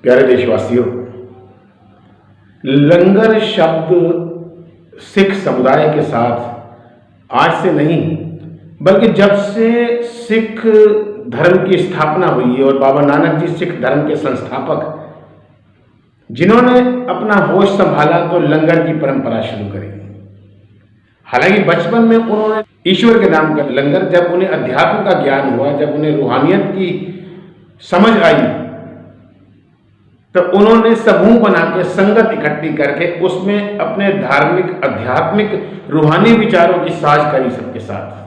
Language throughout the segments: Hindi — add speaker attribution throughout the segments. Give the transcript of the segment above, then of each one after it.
Speaker 1: प्यारे देशवासियों, लंगर शब्द सिख समुदाय के साथ आज से नहीं बल्कि जब से सिख धर्म की स्थापना हुई है और बाबा नानक जी सिख धर्म के संस्थापक जिन्होंने अपना होश संभाला तो लंगर की परंपरा शुरू करी। हालांकि बचपन में उन्होंने ईश्वर के नाम का लंगर, जब उन्हें अध्यात्म का ज्ञान हुआ, जब उन्हें रूहानियत की समझ आई, तो उन्होंने समूह बना के संगत इकट्ठी करके उसमें अपने धार्मिक आध्यात्मिक रूहानी विचारों की साझ करी सबके साथ।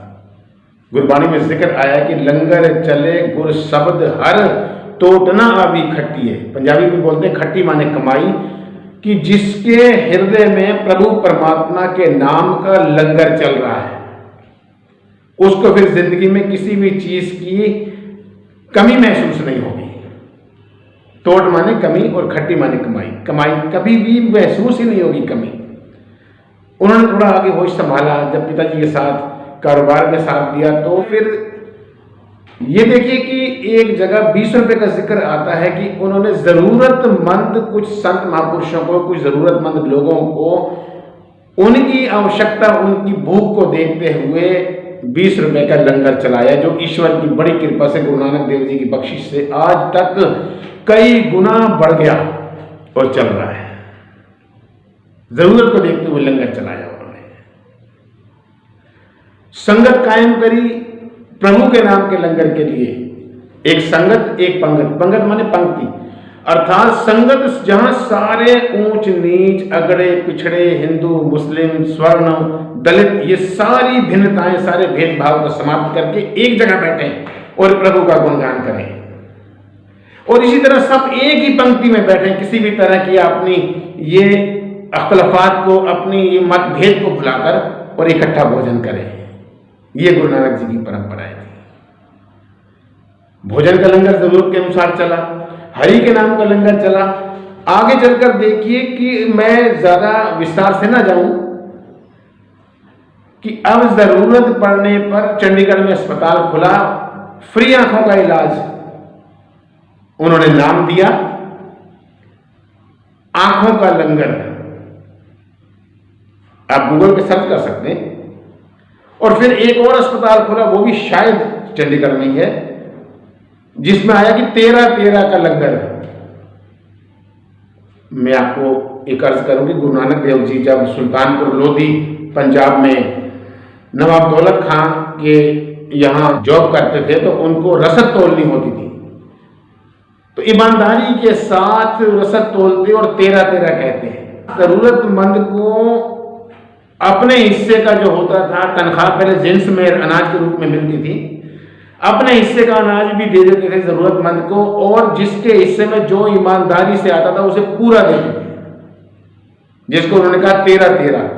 Speaker 1: गुरबाणी में जिक्र आया कि लंगर चले गुर शब्द हर तोटना अभी खट्टी है। पंजाबी में बोलते हैं खट्टी माने कमाई, कि जिसके हृदय में प्रभु परमात्मा के नाम का लंगर चल रहा है उसको फिर जिंदगी में किसी भी चीज की कमी महसूस नहीं होगी। तोड़ माने कमी और खट्टी माने कमाई, कमाई कभी भी महसूस ही नहीं होगी कमी। उन्होंने थोड़ा आगे होश संभाला, जब पिताजी के साथ कारोबार में साथ दिया तो फिर ये देखिए कि एक जगह 20 रुपए का जिक्र आता है कि उन्होंने जरूरतमंद कुछ संत महापुरुषों को, कुछ जरूरतमंद लोगों को उनकी आवश्यकता, उनकी भूख को देखते हुए 20 रुपए का लंगर चलाया, जो ईश्वर की बड़ी कृपा से, गुरु नानक देव जी की बख्शिश से आज तक कई गुना बढ़ गया और चल रहा है। जरूरत को देखते हुए लंगर चलाया उन्होंने, संगत कायम करी प्रभु के नाम के लंगर के लिए। एक संगत एक पंगत, पंगत माने पंक्ति, अर्थात संगत जहां सारे ऊंच नीच, अगड़े पिछड़े, हिंदू मुस्लिम स्वर्ण दलित, ये सारी भिन्नताएं, सारे भेदभाव को समाप्त करके एक जगह बैठे और प्रभु का गुणगान करें। और इसी तरह सब एक ही पंक्ति में बैठे, किसी भी तरह की अपनी ये अख्तलाफात को, अपनी ये मतभेद को भुलाकर और इकट्ठा भोजन करें। ये गुरु नानक जी की परंपराएं थी। भोजन का लंगर जरूरत के अनुसार चला, हरि के नाम का लंगर चला। आगे चलकर देखिए कि मैं ज्यादा विस्तार से ना जाऊं कि अब जरूरत पड़ने पर चंडीगढ़ में अस्पताल खुला, फ्री आंखों का इलाज उन्होंने नाम दिया आंखों का लंगर। आप गूगल पे सर्च कर सकते हैं। और फिर एक और अस्पताल खुला, वो भी शायद चंडीगढ़ में ही है, जिसमें आया कि 13 का लंगर। मैं आपको एक अर्ज करूं कि गुरु नानक देव जी जब सुल्तानपुर लोधी पंजाब में नवाब दौलत खां के यहां जॉब करते थे तो उनको रसद तोलनी होती थी, तो ईमानदारी के साथ रसद तोलते और 13 कहते हैं। जरूरतमंद को अपने हिस्से का जो होता था तनख्वाह, पहले जिन्स में अनाज के रूप में मिलती थी, अपने हिस्से का अनाज भी दे देते थे जरूरतमंद को, और जिसके हिस्से में जो ईमानदारी से आता था उसे पूरा देते थे, जिसको उन्होंने कहा 13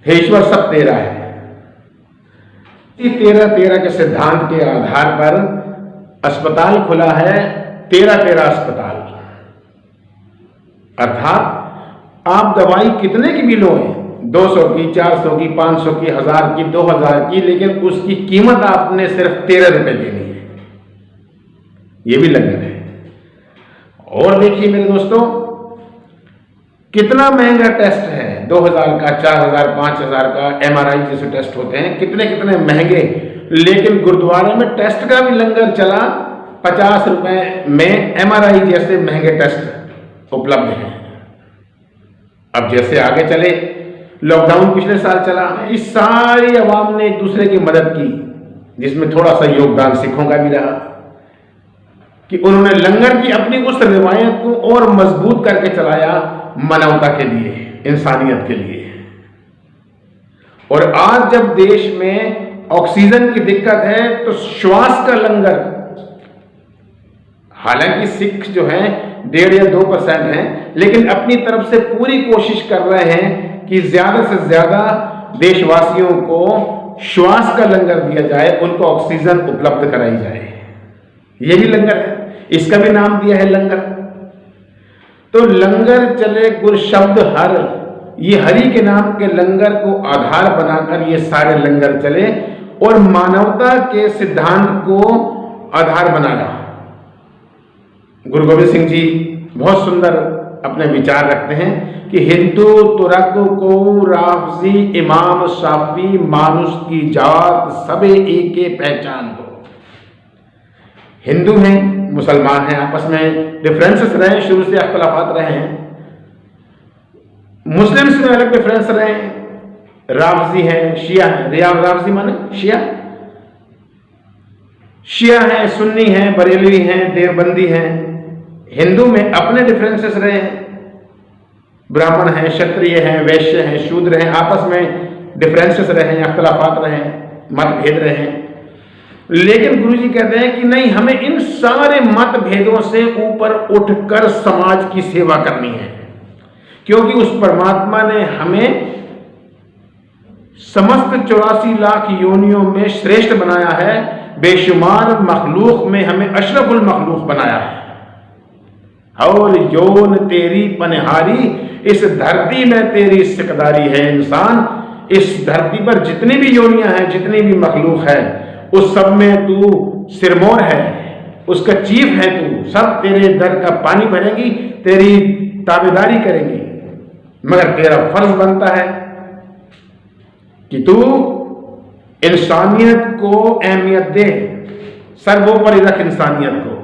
Speaker 1: हे ईश्वर सब 13 है। 13 के सिद्धांत के आधार पर अस्पताल खुला है, 13 अस्पताल। अर्थात आप दवाई कितने की भी लो, 200 की, 400 की, 500 की, 1000 की, 2000 की, लेकिन उसकी कीमत आपने सिर्फ 13 रुपए देनी है। यह भी लंगर है। और देखिए मेरे दोस्तों, कितना महंगा टेस्ट है, 2000 का, 4000, 5000 का MRI जैसे टेस्ट होते हैं, कितने कितने महंगे। लेकिन गुरुद्वारे में टेस्ट का भी लंगर चला, 50 रुपए में MRI जैसे महंगे टेस्ट उपलब्ध हैं। अब जैसे आगे चले, लॉकडाउन पिछले साल चला, इस सारी अवाम ने एक दूसरे की मदद की, जिसमें थोड़ा सा योगदान सिखों का भी रहा कि उन्होंने लंगर की अपनी उस रिवायत को और मजबूत करके चलाया, मानवता के लिए, इंसानियत के लिए। और आज जब देश में ऑक्सीजन की दिक्कत है तो श्वास का लंगर, हालांकि सिख जो है 1.5 या 2% हैं, लेकिन अपनी तरफ से पूरी कोशिश कर रहे हैं कि ज्यादा से ज्यादा देशवासियों को श्वास का लंगर दिया जाए, उनको ऑक्सीजन उपलब्ध कराई जाए। यह भी लंगर है, इसका भी नाम दिया है लंगर। तो लंगर चले गुर शब्द हर, ये हरि के नाम के लंगर को आधार बनाकर ये सारे लंगर चले और मानवता के सिद्धांत को आधार बनाया। गुरु गोबिंद सिंह जी बहुत सुंदर अपने विचार रखते हैं कि हिंदू तुरक को राफजी इमाम शाफी मानुष की जात सबे एक पहचान को। हिंदू हैं, मुसलमान हैं, आपस में डिफरेंसेस रहे, शुरू से अख्तलाफात रहे हैं। मुस्लिम्स में अलग डिफरेंस रहे, राफजी हैं, शिया हैं। राफजी माने शिया हैं, सुन्नी हैं, बरेलवी हैं, देवबंदी हैं। हिंदू में अपने डिफरेंसेस रहे हैं, ब्राह्मण हैं, क्षत्रिय हैं, वैश्य हैं, शूद्र हैं, आपस में डिफरेंसेस रहे हैं, अख्तलाफात रहे हैं, मतभेद रहे हैं। लेकिन गुरु जी कहते हैं कि नहीं, हमें इन सारे मतभेदों से ऊपर उठकर समाज की सेवा करनी है, क्योंकि उस परमात्मा ने हमें समस्त 84 लाख योनियों में श्रेष्ठ बनाया है, बेशुमार मखलूक में हमें अशरफुल मखलूक बनाया है। और योन तेरी पनहारी, इस धरती में तेरी सिकदारी है इंसान। इस धरती पर जितनी भी योनियां हैं, जितनी भी मखलूक है, उस सब में तू सिरमौर है, उसका चीफ है तू। सब तेरे दर का पानी भरेंगी, तेरी ताबेदारी करेंगी, मगर तेरा फर्ज बनता है कि तू इंसानियत को अहमियत दे, सर्वोपरि रख इंसानियत को,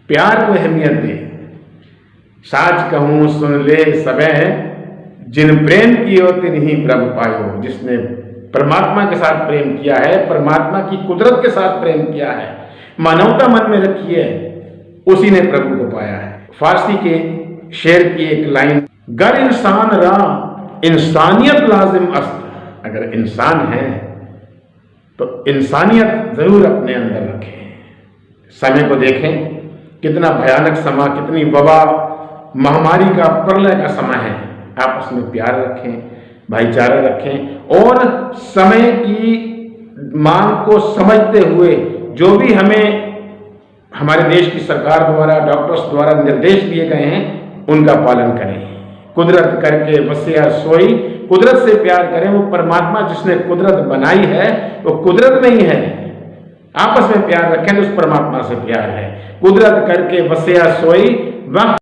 Speaker 1: प्यार को अहमियत दे। साच कहूं सुन ले सबे, जिन प्रेम कियो तिन ही प्रभु पायो। जिसने परमात्मा के साथ प्रेम किया है, परमात्मा की कुदरत के साथ प्रेम किया है, मानवता मन में रखी है, उसी ने प्रभु को पाया है। फारसी के शेर की एक लाइन, गर इंसान रा इंसानियत लाजिम अस्त। अगर इंसान है तो इंसानियत जरूर अपने अंदर रखें। समय को देखें, कितना भयानक समय, कितनी वबा महामारी का, प्रलय का समय है। आपस में प्यार रखें, भाईचारा रखें, और समय की मांग को समझते हुए जो भी हमें हमारे देश की सरकार द्वारा, डॉक्टर्स द्वारा निर्देश दिए गए हैं, उनका पालन करें। कुदरत करके वसिया सोई, कुदरत से प्यार करें। वो परमात्मा जिसने कुदरत बनाई है वो कुदरत में ही है। आपस में प्यार रखें तो उस परमात्मा से प्यार है। कुदरत करके वसिया सोई, वक्त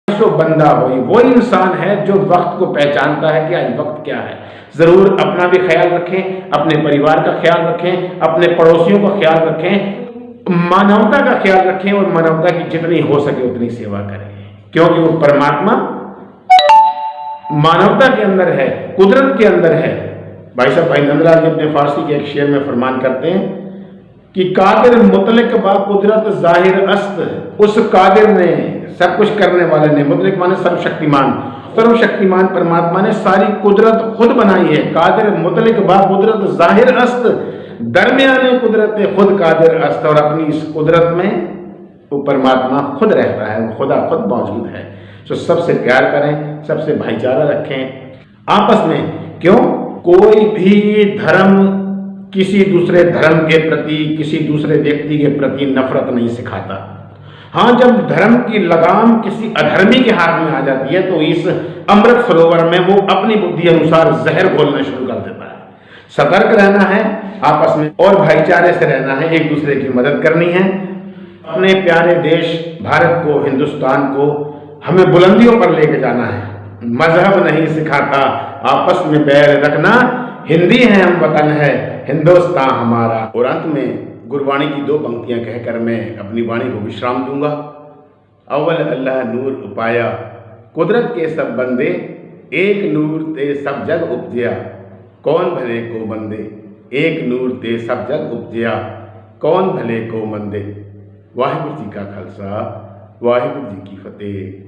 Speaker 1: सो बंदा होई। वो इंसान है जो वक्त को पहचानता है कि आज वक्त क्या है। जरूर अपना भी ख्याल रखें, अपने परिवार का ख्याल रखें, अपने पड़ोसियों का ख्याल रखें, मानवता का ख्याल रखें, और मानवता की जितनी हो सके उतनी सेवा करें, क्योंकि वो परमात्मा मानवता के अंदर है, कुदरत के अंदर है। भाई साहब, भाई नंदलाल जी अपने फारसी के एक शेर में फरमान करते हैं कि कादिर मुतलक बा कुदरत जाहिर अस्त। उस कादिर ने, सब कुछ करने वाले ने, मुतलक माने सर्वशक्तिमान, सर्वशक्तिमान परमात्मा ने सारी कुदरत खुद बनाई है। कादिर मुतलक बा कुदरत जाहिर अस्त, दरमियाने कुदरत खुद कादिर अस्त। और अपनी इस कुदरत में वो परमात्मा खुद रहता है, वो खुदा खुद मौजूद है। तो सबसे प्यार करें, सबसे भाईचारा रखें आपस में। क्यों? कोई भी धर्म किसी दूसरे धर्म के प्रति, किसी दूसरे व्यक्ति के प्रति नफरत नहीं सिखाता। हाँ, जब धर्म की लगाम किसी अधर्मी के हाथ में आ जाती है तो इस अमृत सरोवर में वो अपनी बुद्धि अनुसार जहर घोलना शुरू कर देता है। सतर्क रहना है आपस में, और भाईचारे से रहना है, एक दूसरे की मदद करनी है। अपने प्यारे देश भारत को, हिंदुस्तान को हमें बुलंदियों पर लेके जाना है। मजहब नहीं सिखाता आपस में बैर रखना, हिंदी है हम, वतन है हिंदुस्तान हमारा। और अंत में गुरबाणी की 2 पंक्तियां कहकर मैं अपनी वाणी को विश्राम दूंगा। अव्वल अल्लाह नूर उपाया, कुदरत के सब बंदे, एक नूर ते सब जग उपजया, कौन भले को मंदे। एक नूर ते सब जग उपजया, कौन भले को मंदे। वाहिगुरु जी का खालसा, वाहिगुरु जी की फतेह।